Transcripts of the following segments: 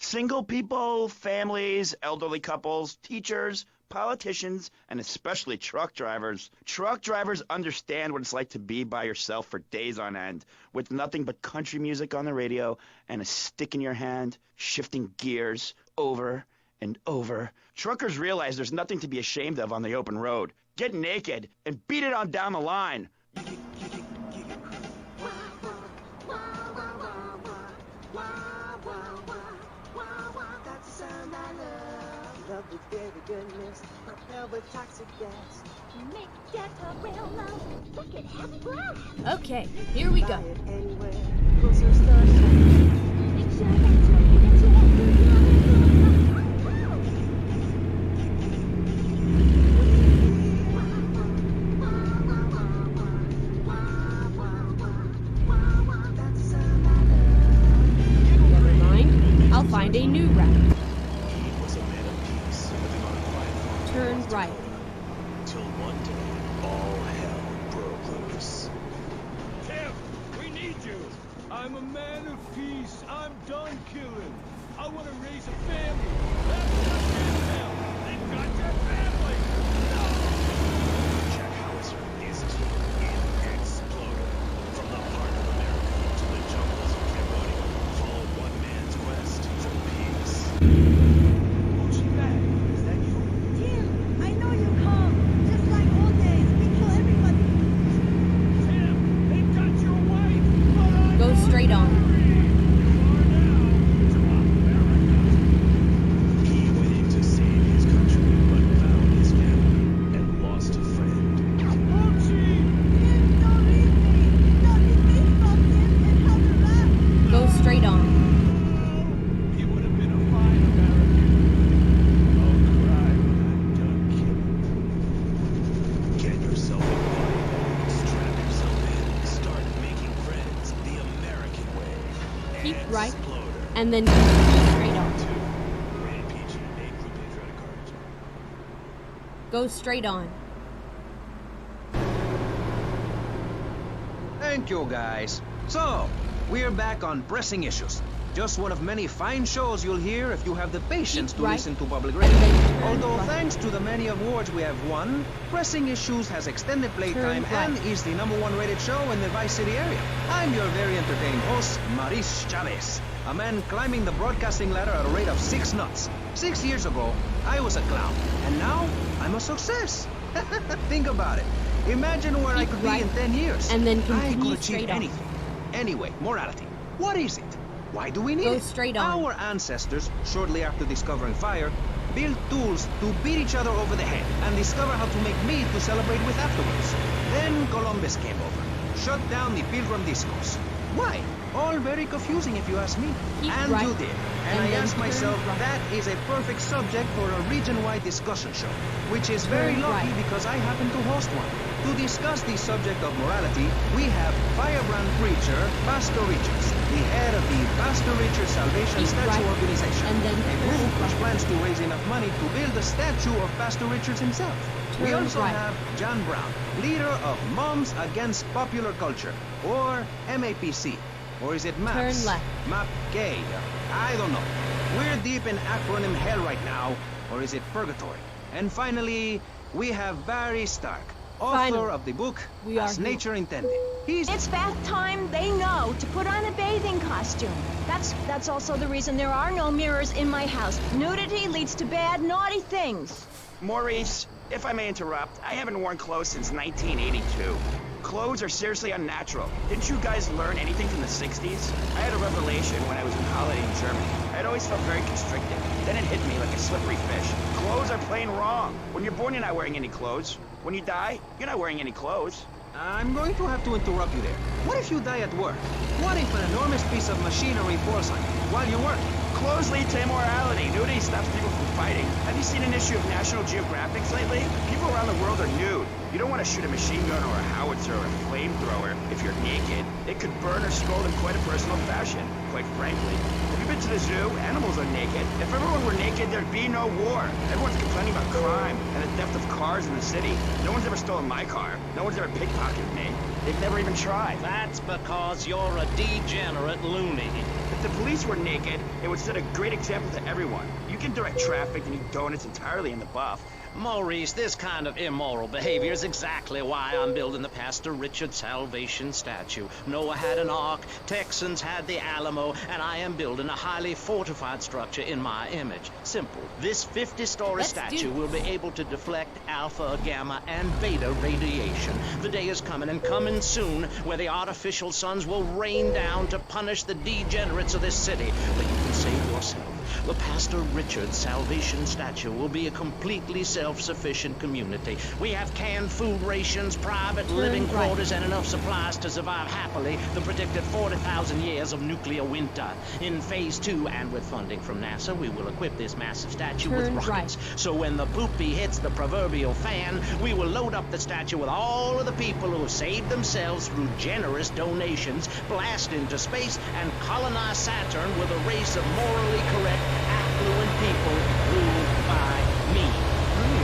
Single people, families, elderly couples, teachers, politicians, and especially truck drivers. Truck drivers understand what it's like to be by yourself for days on end, with nothing but country music on the radio and a stick in your hand, shifting gears over and over. Truckers realize there's nothing to be ashamed of on the open road. Get naked and beat it on down the line. Goodness, propelled with toxic gas. Make that a real love. Look at have a blast. Okay, here we go. Anywhere, closer stars shine. Make sure that's what you get to. Never mind. I'll find a new route. Turn right. Till one day, all hell broke loose. Tim, we need you. I'm a man of peace. I'm done killing. I want to raise a family. That's just it now. They've got your family. No! Jack Howitzer is an exploder. From the heart of America to the jungles of Cambodia, follow one man's quest for peace. Who's she back? Is that you? Tim, I know you come. Just like old days, we kill everybody. Tim, they've got your wife. But I Go straight on. He went in to save his country, but found his family and lost a friend. Tim, don't leave me. Don't leave me from him and help him out. Go straight on. He would have been a fine American. I'll cry when I'm done killing. Get yourself a Bible, strap yourself in, start making friends the American way. Keep right, Exploder. and then continue straight on. 2. Rated PG, A group patriotic cards. Go straight on. Thank you, guys. So, we're back on pressing issues. Just one of many fine shows you'll hear if you have the patience Keep to right, listen to public and radio. then turn Although right. thanks to the many awards we have won, Pressing Issues has extended playtime right. and is the #1 rated show in the Vice City area. I'm your very entertaining host, Maurice Chavez, a man climbing the broadcasting ladder at a rate of 6 knots. 6 years ago, I was a clown, and now I'm a success. Think about it. Imagine where I Keep could right, be in 10 years. and then I continue could achieve straight on. anything. Anyway, morality. What is it? Why do we need Go it? straight on. Our ancestors, shortly after discovering fire, built tools to beat each other over the head and discover how to make meat to celebrate with afterwards. Then Columbus came over, shut down the Pilgrim discos. Why? All very confusing if you ask me. Keep And right, you did. And and I then asked turn myself, right. that is a perfect subject for a region-wide discussion show, which is very Turn lucky right. because I happen to host one. To discuss the subject of morality, we have firebrand preacher Pastor Richards, the head of the Pastor Richards Salvation Keep Statue right, Organization, and then a turn group which right. plans to raise enough money to build a statue of Pastor Richards himself. We Turn also right. have John Brown, leader of Moms Against Popular Culture, or MAPC. Or is it MAPS? Turn left. MAP gay. I don't know. We're deep in acronym hell right now. Or is it purgatory? And finally, we have Barry Stark, author Finally, of the book we are As here. Nature Intended. He's It's bath time. They know to put on a bathing costume. That's also the reason there are no mirrors in my house. Nudity leads to bad, naughty things. Maurice, if I may interrupt, I haven't worn clothes since 1982. Clothes are seriously unnatural. Didn't you guys learn anything from the 60s? I had a revelation when I was on holiday in Germany. I'd always felt very constricted. Then it hit me like a slippery fish. Clothes are plain wrong. When you're born, you're not wearing any clothes. When you die, you're not wearing any clothes. I'm going to have to interrupt you there. What if you die at work? What if an enormous piece of machinery falls on you while you're working? Clothes lead to immorality. Nudity stops people from fighting. Have you seen an issue of National Geographic lately? People around the world are nude. You don't want to shoot a machine gun or a howitzer or a flamethrower if you're naked. It could burn or scald in quite a personal fashion, quite frankly. Have you been to the zoo? Animals are naked. If everyone were naked, there'd be no war. Everyone's complaining about crime and the theft of cars in the city. No one's ever stolen my car. No one's ever pickpocketed me. They've never even tried. That's because you're a degenerate loony. If the police were naked, it would set a great example to everyone. You can direct traffic and eat donuts entirely in the buff. Maurice, this kind of immoral behavior is exactly why I'm building the Pastor Richard Salvation statue. Noah had an ark, Texans had the Alamo, and I am building a highly fortified structure in my image. Simple. This 50-story Let's statue do will be able to deflect alpha, gamma, and beta radiation. The day is coming, and coming soon, where the artificial suns will rain down to punish the degenerates of this city. But you can save yourself. The Pastor Richard Salvation statue will be a completely self-sufficient community. We have canned food rations, private living quarters, and enough supplies to survive happily the predicted 40,000 years of nuclear winter. In Phase 2, and with funding from NASA, we will equip this massive statue with Turn rockets. right. So when the poopy hits the proverbial fan, we will load up the statue with all of the people who have saved themselves through generous donations, blast into space, and colonize Saturn with a race of morally correct, affluent people ruled by me.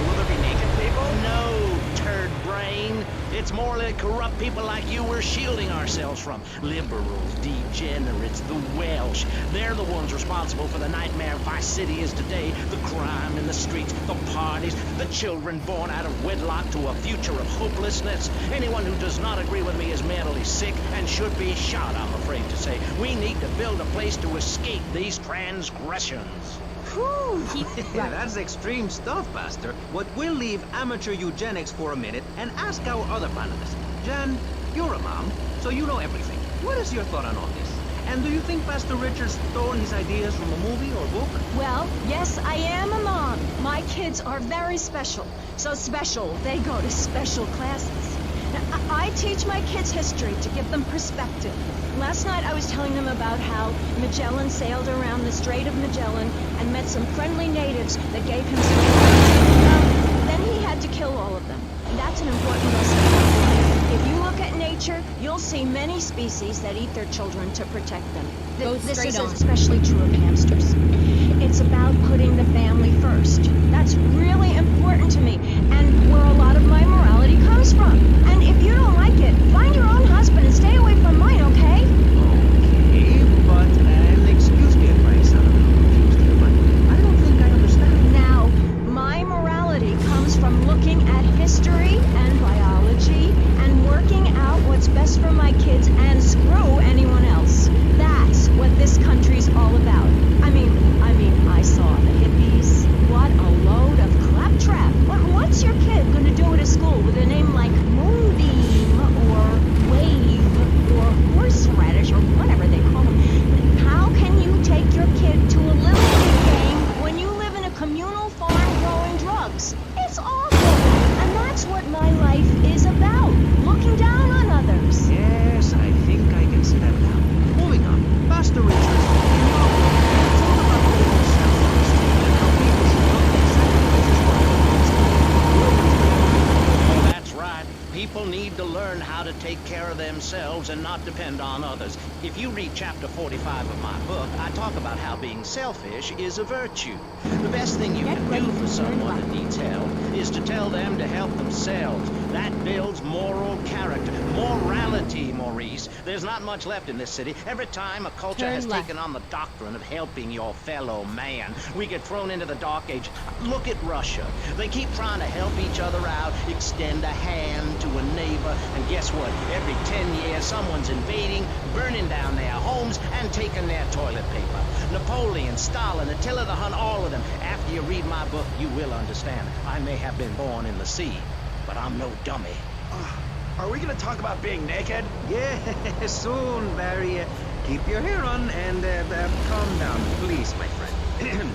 Will there be naked people? No, turd brain. It's morally corrupt people like you we're shielding ourselves from. Liberals, degenerates, the Welsh. They're the ones responsible for the nightmare Vice City is today. The crime in the streets, the parties, the children born out of wedlock to a future of hopelessness. Anyone who does not agree with me is mentally sick and should be shot, I'm afraid to say. We need to build a place to escape these transgressions. Whew. Keep right. That's extreme stuff, Pastor. But we'll leave amateur eugenics for a minute and ask our other panelists. Jan, you're a mom, so you know everything. What is your thought on all this? And do you think Pastor Richard's stolen his ideas from a movie or book? Well, yes, I am a mom. My kids are very special. So special, they go to special classes. Now, I teach my kids history to give them perspective. Last night I was telling them about how Magellan sailed around the Strait of Magellan and met some friendly natives that gave him some advice. Then he had to kill all of them. That's an important lesson. If you look at nature, you'll see many species that eat their children to protect them. Go This straight is on. especially true of hamsters. It's about putting the family first. That's really important to me, and where a lot of my morality comes from. And if you don't like it, find your own husband and stay away from mine, okay? Okay, but excuse me if I sound a little confused here, but I don't think I understand. Now, my morality comes from looking at history and biology and working out what's best for my kids and screw anyone else. That's what this country's all about. I mean, I saw the hippies. What a load of claptrap. What's your kid gonna do at a school with a name like Moonbeam or Wave or Horseradish or whatever they call them? How can you take your kid to a little league game when you live in a communal farm growing drugs? It's awful. And that's what my life is about. Looking down on others. Yes, I think I can see that now. Moving on. Pastor Richard, in your book, you talk about putting yourself first and how people should not make sacrifices for others. Oh, that's right. People need to learn how to take care of themselves and not depend on others. If you read chapter 45 of my book, I talk about how being selfish is a virtue. The best thing you Get can ready do to for someone turn that needs help is to tell them to help themselves. That builds moral character. Morality, Maurice. There's not much left in this city. Every time a culture Turn has left. taken on the doctrine of helping your fellow man, we get thrown into the dark age. Look at Russia. They keep trying to help each other out, extend a hand to a neighbor, and guess what? Every 10 years, someone's invading, burning down their homes, and taking their toilet paper. Napoleon, Stalin, Attila the Hun, all of them. After you read my book, you will understand. I may have been born in the sea, but I'm no dummy. Are we gonna talk about being naked? Yeah, soon, Barry. Keep your hair on and calm down, please, my friend.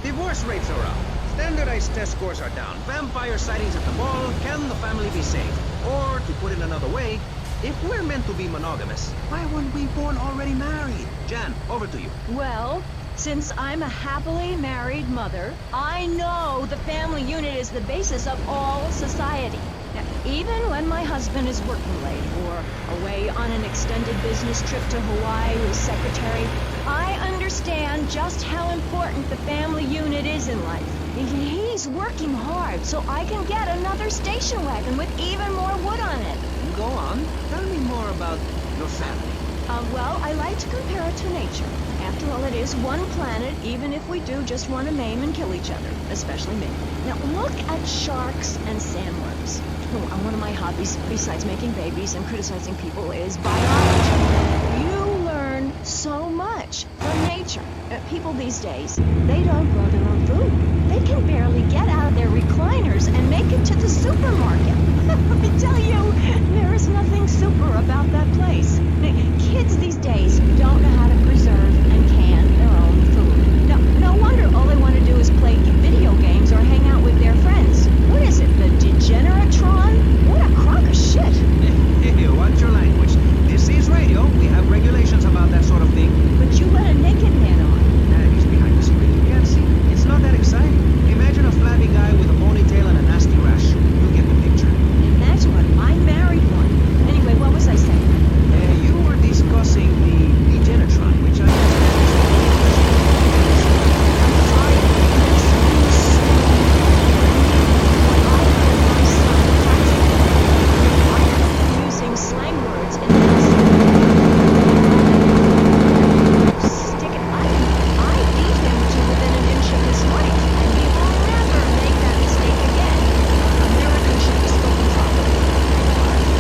Divorce rates are up. Standardized test scores are down. Vampire sightings at the mall. Can the family be saved? Or, to put it another way, if we're meant to be monogamous, why weren't we born already married? Jan, over to you. Well, since I'm a happily married mother, I know the family unit is the basis of all society. Now, even when my husband is working late or away on an extended business trip to Hawaii with secretary, I understand just how important the family unit is in life. He's working hard so I can get another station wagon with even more wood on it. go on. Tell me more about your family. Well, I like to compare it to nature. After all, it is one planet, even if we do just want to maim and kill each other, especially me. Now, look at sharks and sandworms. One of my hobbies, besides making babies and criticizing people, is biology. You learn so much from nature. People these days, they don't grow their own food. They can barely get out of their recliners and make it to the supermarket. Let me tell you, there is nothing super about that place. Kids these days don't know how to preserve and can their own food. No wonder all they want to do is play video games or hang out with their friends. What is it, the Degeneratron? What a crock of shit. Hey, watch your language. This is radio. We have regulations about that sort of thing. But you let a naked man on. He's behind the screen. You can't see. It's not that exciting. Imagine a flabby guy with a ponytail and a nasty rash. You get the picture. Imagine one. I married one. Anyway, what was I saying? You were discussing the Degenatron, which I understand is I'm sorry. Using slang words in the stick it. I beat him to within an inch of his life, and he will never make that mistake again. American should be spoken properly.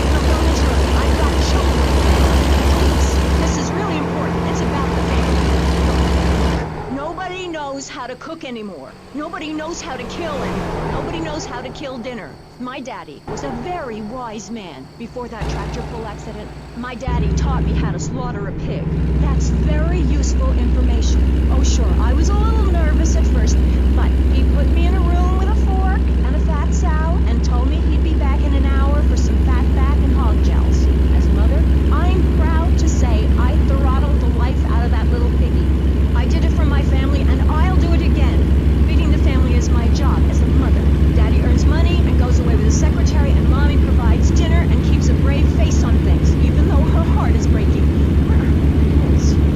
No, don't interrupt me. I've got children. Please, this is really important. It's about the family. Nobody knows how to cook anymore. Nobody knows how to kill anymore. Nobody knows how to kill dinner. My daddy was a very wise man. Before that tractor pull accident, my daddy taught me how to slaughter a pig. That's very useful information. Oh, sure, I was a little nervous at first, but he put me in a room with a fork and a fat sow and told me he'd be back in an hour for some fat back and hog gels. As a mother, I'm proud to say I throttled the life out of that little piggy. I did it for my family, and I'll do it again. Feeding the family is my job as a mother. Daddy earns money and goes away with his secretary, and Mommy provides dinner and keeps a brave face on things, even though her heart is breaking.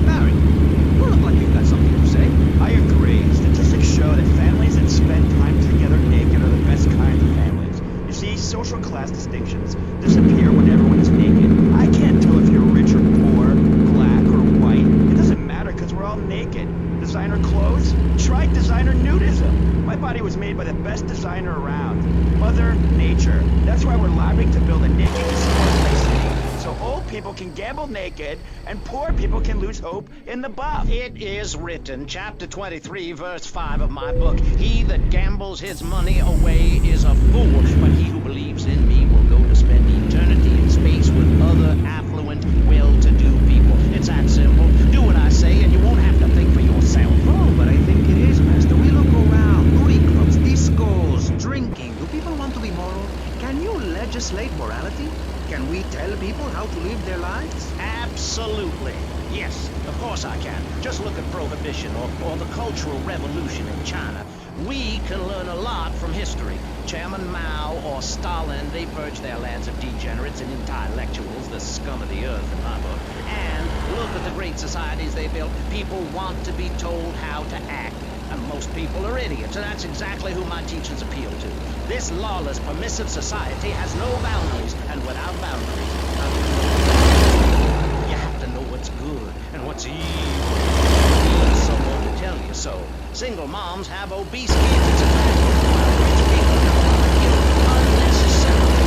Barry, you look like you've got something to say. I agree. Statistics show that families that spend time together naked are the best kind of families. You see, social class distinctions disappear when everyone is naked. I can't tell if you're rich or poor, black or white. It doesn't matter because we're all naked. Designer clothes? Try designer nudism. My body was made by the best designer around, Mother Nature. That's why we're lobbying to build a naked casino city, so old people can gamble naked and poor people can lose hope in the buff. It is written, chapter 23, verse 5 of my book, he that gambles his money away is a fool, but he who believes in me will go to spend eternity in space with other affluent, well-to-do people. It's that simple. Do what I say and you won't have to think for yourself. Oh, but I think it is, Master. We look around. Booty clubs, discos, drinking. Do people want to be moral? Can you legislate morality? Can we tell people how to live their lives? Absolutely. Yes, of course I can. Just look at Prohibition or the Cultural Revolution in China. We can learn a lot from history. Chairman Mao or Stalin, they purged their lands of degenerates and intellectuals, the scum of the earth in my book. And look at the great societies they built. People want to be told how to act. And most people are idiots, and that's exactly who my teachings appeal to. This lawless, permissive society has no boundaries, and without boundaries, you have to know what's good and what's evil. You need someone to tell you so. Single moms have obese kids, it's a fact. While rich people have a lot of guilt unnecessarily.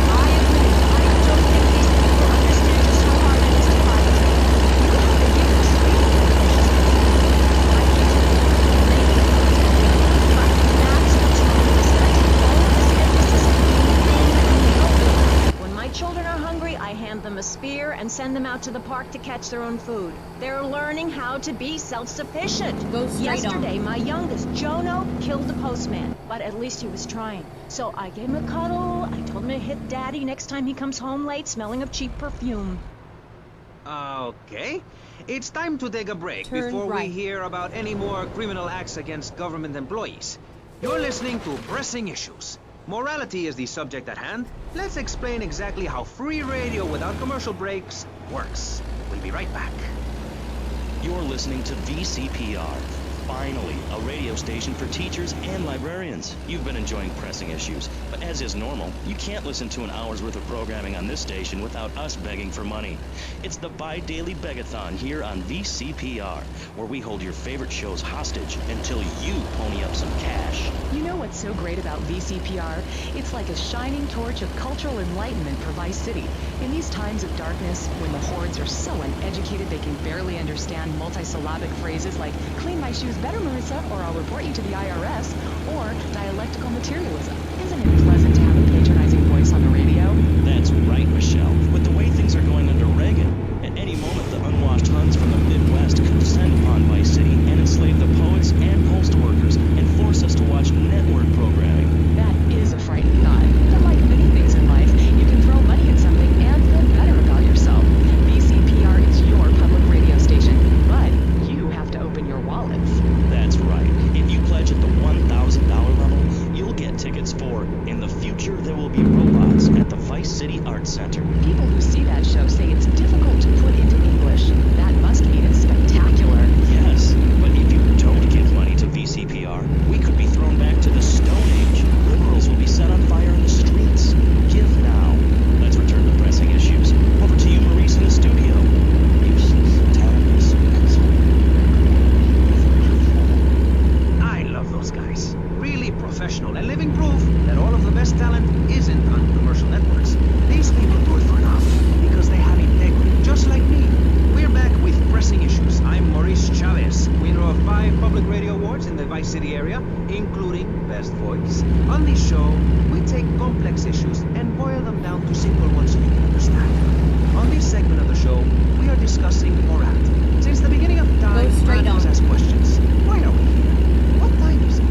I agree. I don't think these people understand just how hard it is to fight. You have to give them sleep. I can't. But that's what's wrong with this country. All this emphasis on being thin and healthy. When my children are hungry, I hand them a spear and send them out to the park to catch their own food. They're learning how to be self-sufficient. Go straight Yesterday, on. my youngest, Jono, killed the postman, but at least he was trying. So I gave him a cuddle. I told him to hit Daddy next time he comes home late, smelling of cheap perfume. Okay. It's time to take a break Turn before we right. hear about any more criminal acts against government employees. You're listening to Pressing Issues. Morality is the subject at hand. Let's explain exactly how free radio without commercial breaks works. We'll be right back. You're listening to VCPR, Finally, a radio station for teachers and librarians. You've been enjoying Pressing Issues, but as is normal, you can't listen to an hour's worth of programming on this station without us begging for money. It's the bi-daily begathon here on VCPR, where we hold your favorite shows hostage until you pony up some cash. You know what's so great about VCPR? It's like a shining torch of cultural enlightenment for Vice City. In these times of darkness, when the hordes are so uneducated they can barely understand multisyllabic phrases like, clean my shoes better, Marissa, or I'll report you to the IRS, or dialectical materialism. Isn't it pleasant to have a patronizing voice on the radio? That's right, Michelle. With the way things are going under Reagan, at any moment the unwashed Huns from the Midwest could descend upon Vice City and enslave the poets and postal workers and force us to watch network programming. That is a frightening thought. But like many things in life, you can throw money at something and feel better about yourself. VCPR is your public radio station, but you have to open your wallets. That's right. If you pledge at the $1,000 level, you'll get tickets for In the Future There Will Be Robots at the Vice City Arts Center. People who see that show say it's difficult to put into English. That must mean it's spectacular. Yes, but if you don't give money to VCPR, we could be thrown back to the Stone Age. Liberals will be set on fire in the streets. Give now. Let's return to Pressing Issues. Over to you, Maurice, in the studio. Useless, talentless. I love those guys. Really professional and living proof that all of the best talent isn't on commercial networks. These people do it for love because they have integrity, just like me. We're back with Pressing Issues. I'm Maurice Chavez, winner of 5 public radio awards in the Vice City area, including Best Voice. On this show, we take complex issues and boil them down to simple ones you can understand. On this segment of the show, we are discussing morality. Since the beginning of time, Go straight man has on. asked questions. Why are we here? What time is it?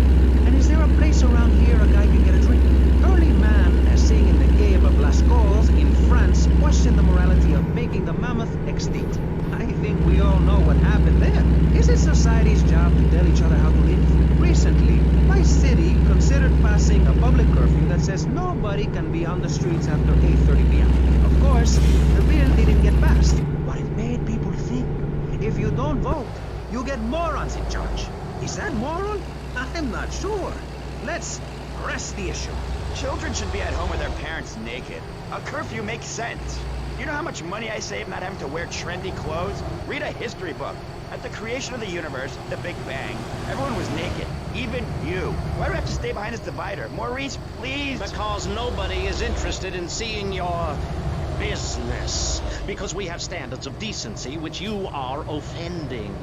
And is there a place around here a guy can get a drink? Early man, as seen in the Cave of Las Caules in France, questioned the morality of making the mammoth extinct. I think we all know what happened there. Is it society's job to tell each other how to live? Recently, my city considered passing a public curfew that says nobody can be on the streets after 8:30 p.m. Of course, the bill didn't get passed, but it made people think. If you don't vote, you get morons in charge. Is that moral? I'm not sure. Let's press the issue. Children should be at home with their parents naked. A curfew makes sense. You know how much money I save not having to wear trendy clothes? Read a history book. At the creation of the universe, the Big Bang, everyone was naked. Even you. Why do I have to stay behind this divider? Maurice, please. Because nobody is interested in seeing your business. Because we have standards of decency which you are offending.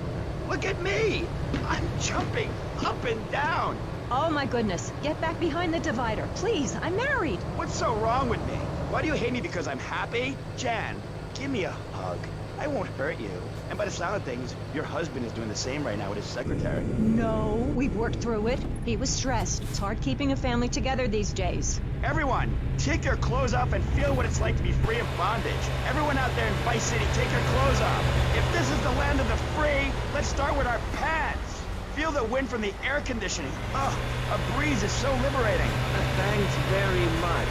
Look at me. I'm jumping up and down. Oh my goodness, get back behind the divider. Please, I'm married. What's so wrong with me? Why do you hate me because I'm happy? Jan, give me a hug. I won't hurt you. And by the sound of things, your husband is doing the same right now with his secretary. No, we've worked through it. He was stressed. It's hard keeping a family together these days. Everyone, take your clothes off and feel what it's like to be free of bondage. Everyone out there in Vice City, take your clothes off. If this is the land of the free, let's start with our pants. Feel the wind from the air conditioning. Oh, a breeze is so liberating. Thanks very much.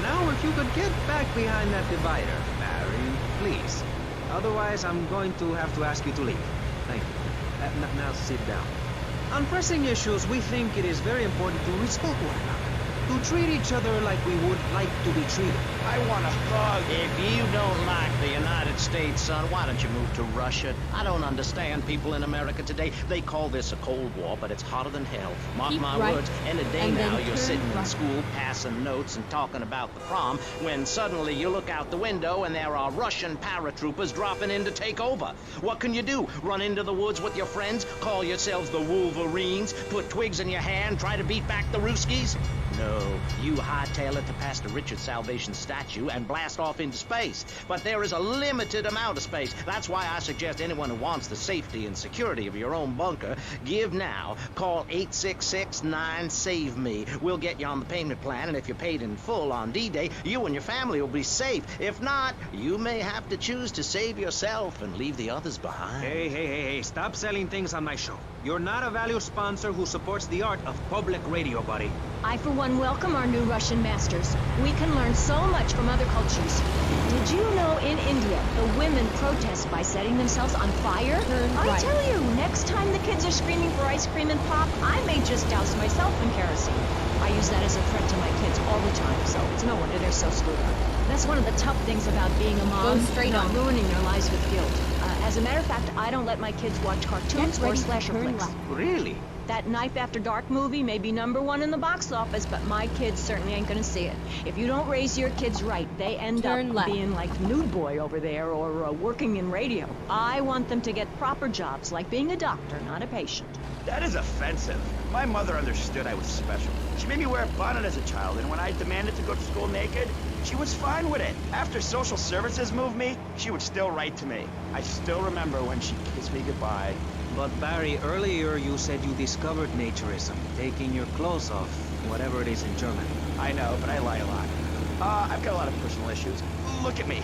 Now if you could get back behind that divider, Barry, please. Otherwise, I'm going to have to ask you to leave. Thank you. Now sit down. On Pressing Issues, we think it is very important to respect one another. To treat each other like we would like to be treated. I want a hug. If you don't like the United States, son, why don't you move to Russia? I don't understand people in America today. They call this a Cold War, but it's hotter than hell. Mark Keep my right, words, any day and then now you're turn sitting in right. school passing notes and talking about the prom, when suddenly you look out the window and there are Russian paratroopers dropping in to take over. What can you do? Run into the woods with your friends? Call yourselves the Wolverines? Put twigs in your hair and try to beat back the Ruskies? No, you hightail it to past the Richard Salvation statue and blast off into space. But there is a limited amount of space. That's why I suggest anyone who wants the safety and security of your own bunker, give now. Call 866-9-SAVE-ME. We'll get you on the payment plan, and if you're paid in full on D-Day, you and your family will be safe. If not, you may have to choose to save yourself and leave the others behind. Hey, stop selling things on my show. You're not a value sponsor who supports the art of public radio, buddy. I, for one, welcome our new Russian masters. We can learn so much from other cultures. Did you know in India, the women protest by setting themselves on fire? Turn I right. tell you, next time the kids kids are screaming for ice cream and pop, I may just douse myself in kerosene. I use that as a threat to my kids all the time, so it's no wonder they're so screwed up. That's one of the tough things about being a mom. Go straight not on. ruining their lives with guilt. As a matter of fact, I don't let my kids watch cartoons or slasher flicks. Really? That Knife After Dark movie may be #1 in the box office, but my kids certainly ain't gonna see it. If you don't raise your kids right, they end Turn up left. being like Nude Boy over there or working in radio. I want them to get proper jobs, like being a doctor, not a patient. That is offensive. My mother understood I was special. She made me wear a bonnet as a child, and when I demanded to go to school naked, she was fine with it. After social services moved me, she would still write to me. I still remember when she kissed me goodbye. But Barry, earlier you said you discovered naturism, taking your clothes off, whatever it is in German. I know, but I lie a lot. I've got a lot of personal issues. Look at me.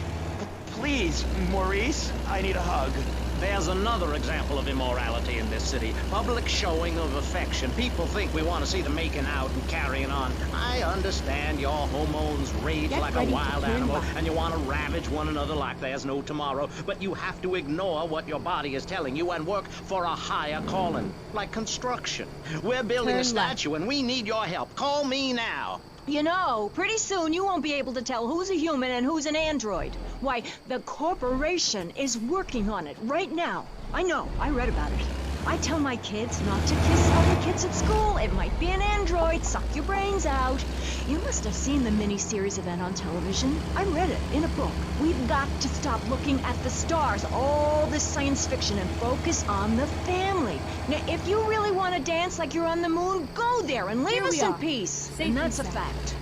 Please, Maurice, I need a hug. There's another example of immorality in this city. Public showing of affection. People think we want to see them making out and carrying on. I understand your hormones rage Get like a ready to wild turn animal, left. and you want to ravage one another like there's no tomorrow. But you have to ignore what your body is telling you and work for a higher calling, like construction. We're building Turn a statue, and we need your help. Call me now. You know, pretty soon you won't be able to tell who's a human and who's an android. Why, the corporation is working on it right now. I know, I read about it. I tell my kids not to kiss other kids at school. It might be an android, suck your brains out. You must have seen the miniseries event on television. I read it in a book. We've got to stop looking at the stars, all this science fiction, and focus on the family. Now, if you really want to dance like you're on the moon, go there and leave Here us we in are. peace. Safe And that's a and sound. fact.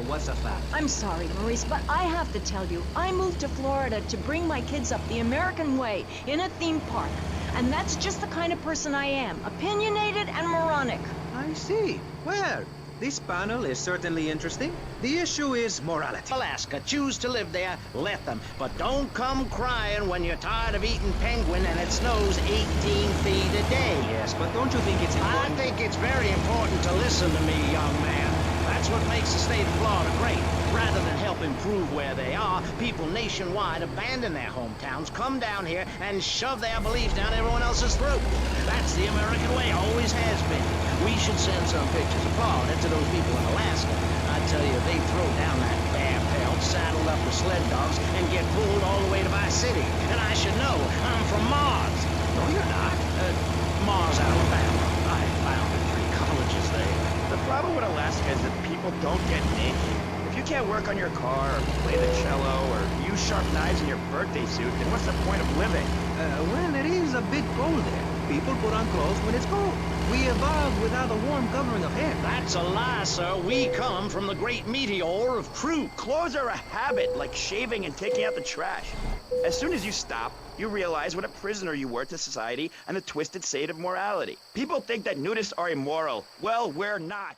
What's a fact? I'm sorry, Maurice, but I have to tell you, I moved to Florida to bring my kids up the American way in a theme park. And that's just the kind of person I am, opinionated and moronic. I see. Well, this panel is certainly interesting. The issue is morality. Alaska, choose to live there, let them. But don't come crying when you're tired of eating penguin and it snows 18 feet a day. Yes, but don't you think it's I important? think it's very important to listen to me, young man. That's what makes the state of Florida great. Rather than help improve where they are, people nationwide abandon their hometowns, come down here, and shove their beliefs down everyone else's throat. That's the American way, always has been. We should send some pictures of Florida to those people in Alaska. I tell you, they throw down that bear pelt, saddled up with sled dogs, and get pulled all the way to Vice City. And I should know, I'm from Mars. No, you're not. Mars, Alabama. I founded 3 colleges there. The problem with Alaska is that people don't get naked. If you can't work on your car, or play the cello, or use sharp knives in your birthday suit, then what's the point of living? Well, it is a bit cold there. People put on clothes when it's cold. We evolved without a warm covering of hair. That's a lie, sir. We come from the great meteor of truth. Clothes are a habit, like shaving and taking out the trash. As soon as you stop, you realize what a prisoner you were to society and the twisted state of morality. People think that nudists are immoral. Well, we're not.